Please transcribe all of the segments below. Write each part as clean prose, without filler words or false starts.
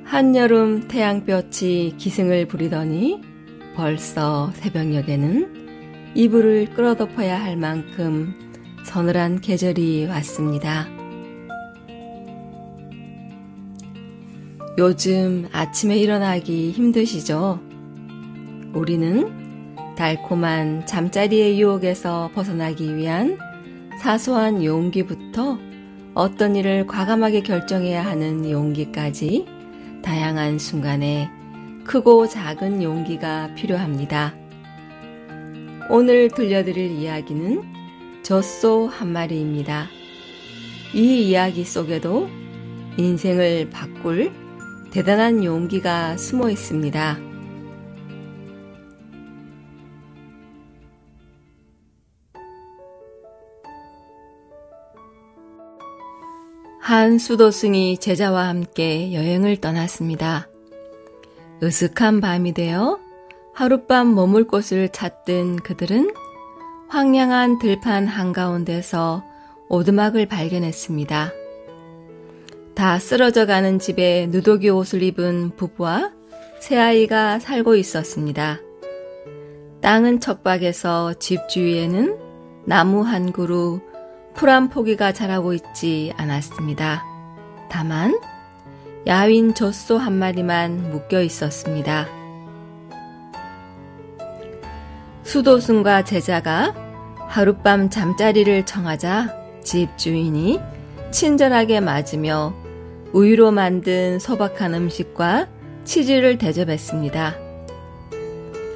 한여름 태양볕이 기승을 부리더니 벌써 새벽녘에는 이불을 끌어덮어야 할 만큼 서늘한 계절이 왔습니다. 요즘 아침에 일어나기 힘드시죠? 우리는 달콤한 잠자리의 유혹에서 벗어나기 위한 사소한 용기부터 어떤 일을 과감하게 결정해야 하는 용기까지 다양한 순간에 크고 작은 용기가 필요합니다. 오늘 들려드릴 이야기는 젖소 한 마리입니다. 이 이야기 속에도 인생을 바꿀 대단한 용기가 숨어 있습니다. 한 수도승이 제자와 함께 여행을 떠났습니다. 으슥한 밤이 되어 하룻밤 머물 곳을 찾던 그들은 황량한 들판 한가운데서 오두막을 발견했습니다. 다 쓰러져가는 집에 누더기 옷을 입은 부부와 새아이가 살고 있었습니다. 땅은 척박해서 집 주위에는 나무 한 그루, 풀 한 포기가 자라고 있지 않았습니다. 다만 야윈 젖소 한 마리만 묶여 있었습니다. 수도승과 제자가 하룻밤 잠자리를 청하자 집 주인이 친절하게 맞으며 우유로 만든 소박한 음식과 치즈를 대접했습니다.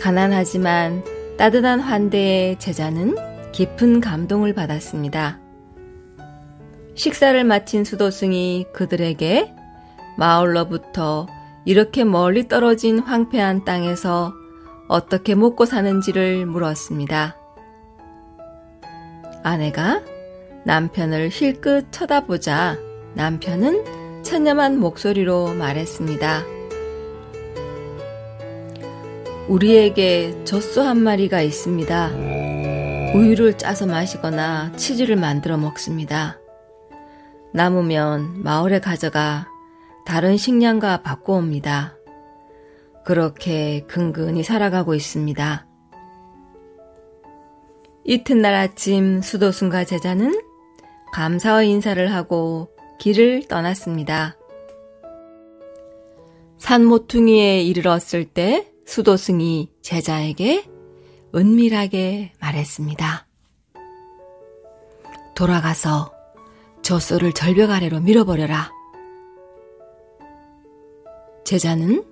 가난하지만 따뜻한 환대에 제자는 깊은 감동을 받았습니다. 식사를 마친 수도승이 그들에게 마을로부터 이렇게 멀리 떨어진 황폐한 땅에서 어떻게 먹고 사는지를 물었습니다. 아내가 남편을 힐끗 쳐다보자 남편은 천념한 목소리로 말했습니다. 우리에게 젖소 한 마리가 있습니다. 우유를 짜서 마시거나 치즈를 만들어 먹습니다. 남으면 마을에 가져가 다른 식량과 바꿔옵니다. 그렇게 근근히 살아가고 있습니다. 이튿날 아침 수도승과 제자는 감사의 인사를 하고 길을 떠났습니다. 산 모퉁이에 이르렀을 때 수도승이 제자에게 은밀하게 말했습니다. 돌아가서 젖소를 절벽 아래로 밀어버려라. 제자는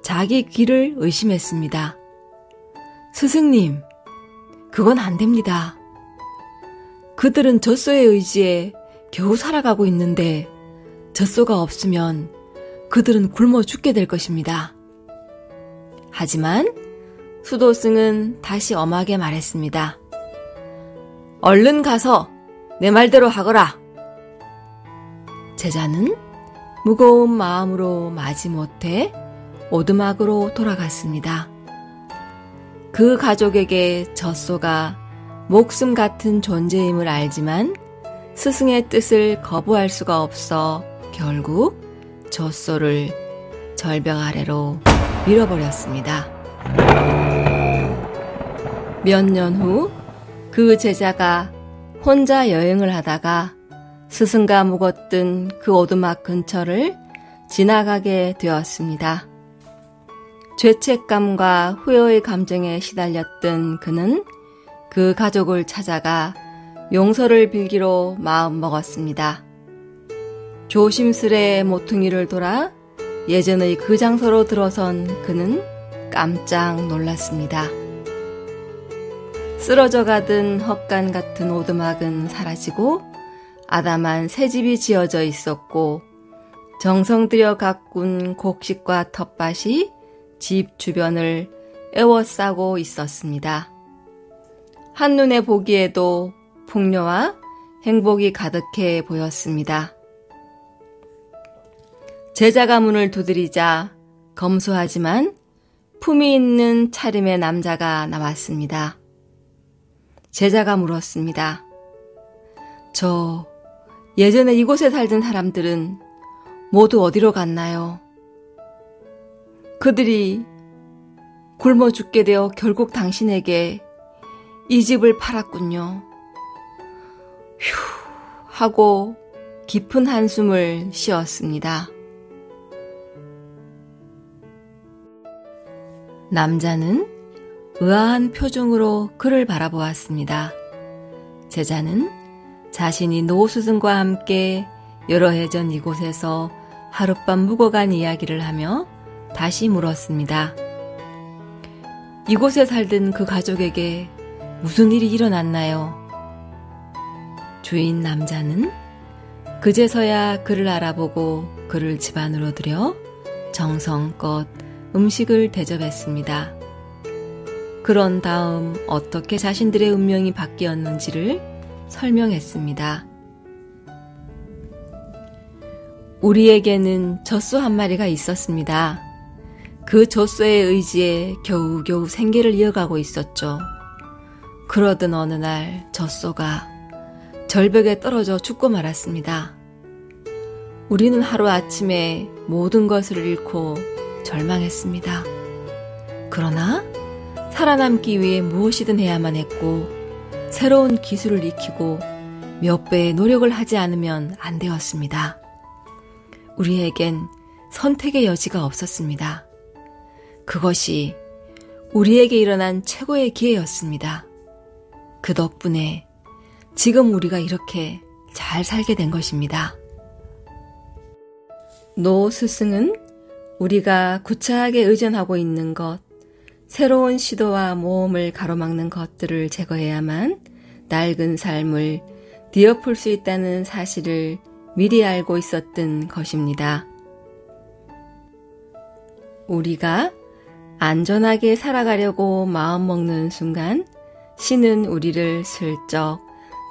자기 귀를 의심했습니다. 스승님, 그건 안 됩니다. 그들은 젖소의 의지에 겨우 살아가고 있는데 젖소가 없으면 그들은 굶어 죽게 될 것입니다. 하지만 수도승은 다시 엄하게 말했습니다. 얼른 가서 내 말대로 하거라. 제자는 무거운 마음으로 마지못해 오두막으로 돌아갔습니다. 그 가족에게 젖소가 목숨 같은 존재임을 알지만 스승의 뜻을 거부할 수가 없어 결국 젖소를 절벽 아래로 밀어버렸습니다. 몇 년 후 그 제자가 혼자 여행을 하다가 스승과 묵었던 그 오두막 근처를 지나가게 되었습니다. 죄책감과 후회의 감정에 시달렸던 그는 그 가족을 찾아가 용서를 빌기로 마음먹었습니다. 조심스레 모퉁이를 돌아 예전의 그 장소로 들어선 그는 깜짝 놀랐습니다. 쓰러져 가던 헛간 같은 오두막은 사라지고 아담한 새 집이 지어져 있었고 정성 들여 가꾼 곡식과 텃밭이 집 주변을 에워싸고 있었습니다. 한눈에 보기에도 풍요와 행복이 가득해 보였습니다. 제자가 문을 두드리자 검소하지만 품이 있는 차림의 남자가 나왔습니다. 제자가 물었습니다. 예전에 이곳에 살던 사람들은 모두 어디로 갔나요? 그들이 굶어 죽게 되어 결국 당신에게 이 집을 팔았군요. 휴 하고 깊은 한숨을 쉬었습니다. 남자는 의아한 표정으로 그를 바라보았습니다. 제자는 자신이 노스승과 함께 여러 해 전 이곳에서 하룻밤 묵어간 이야기를 하며 다시 물었습니다. 이곳에 살던 그 가족에게 무슨 일이 일어났나요? 주인 남자는 그제서야 그를 알아보고 그를 집 안으로 들여 정성껏 음식을 대접했습니다. 그런 다음 어떻게 자신들의 운명이 바뀌었는지를 설명했습니다. 우리에게는 젖소 한 마리가 있었습니다. 그 젖소의 의지에 겨우겨우 생계를 이어가고 있었죠. 그러던 어느 날 젖소가 절벽에 떨어져 죽고 말았습니다. 우리는 하루아침에 모든 것을 잃고 절망했습니다. 그러나 살아남기 위해 무엇이든 해야만 했고 새로운 기술을 익히고 몇 배의 노력을 하지 않으면 안 되었습니다. 우리에겐 선택의 여지가 없었습니다. 그것이 우리에게 일어난 최고의 기회였습니다. 그 덕분에 지금 우리가 이렇게 잘 살게 된 것입니다. 노 스승은 우리가 구차하게 의존하고 있는 것, 새로운 시도와 모험을 가로막는 것들을 제거해야만 낡은 삶을 뒤엎을 수 있다는 사실을 미리 알고 있었던 것입니다. 우리가 안전하게 살아가려고 마음먹는 순간 신은 우리를 슬쩍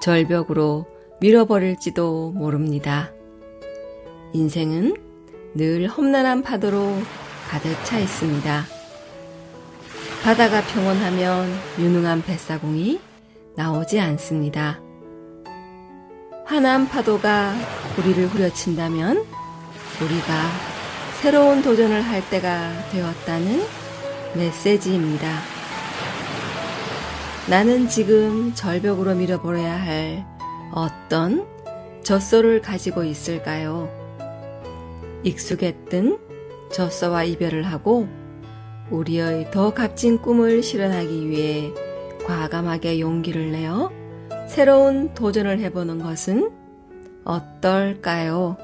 절벽으로 밀어버릴지도 모릅니다. 인생은 늘 험난한 파도로 가득 차 있습니다. 바다가 평온하면 유능한 뱃사공이 나오지 않습니다. 환한 파도가 우리를 후려친다면 우리가 새로운 도전을 할 때가 되었다는 메시지입니다. 나는 지금 절벽으로 밀어버려야 할 어떤 젖소를 가지고 있을까요? 익숙했던 젖소와 이별을 하고 우리의 더 값진 꿈을 실현하기 위해 과감하게 용기를 내어 새로운 도전을 해보는 것은 어떨까요?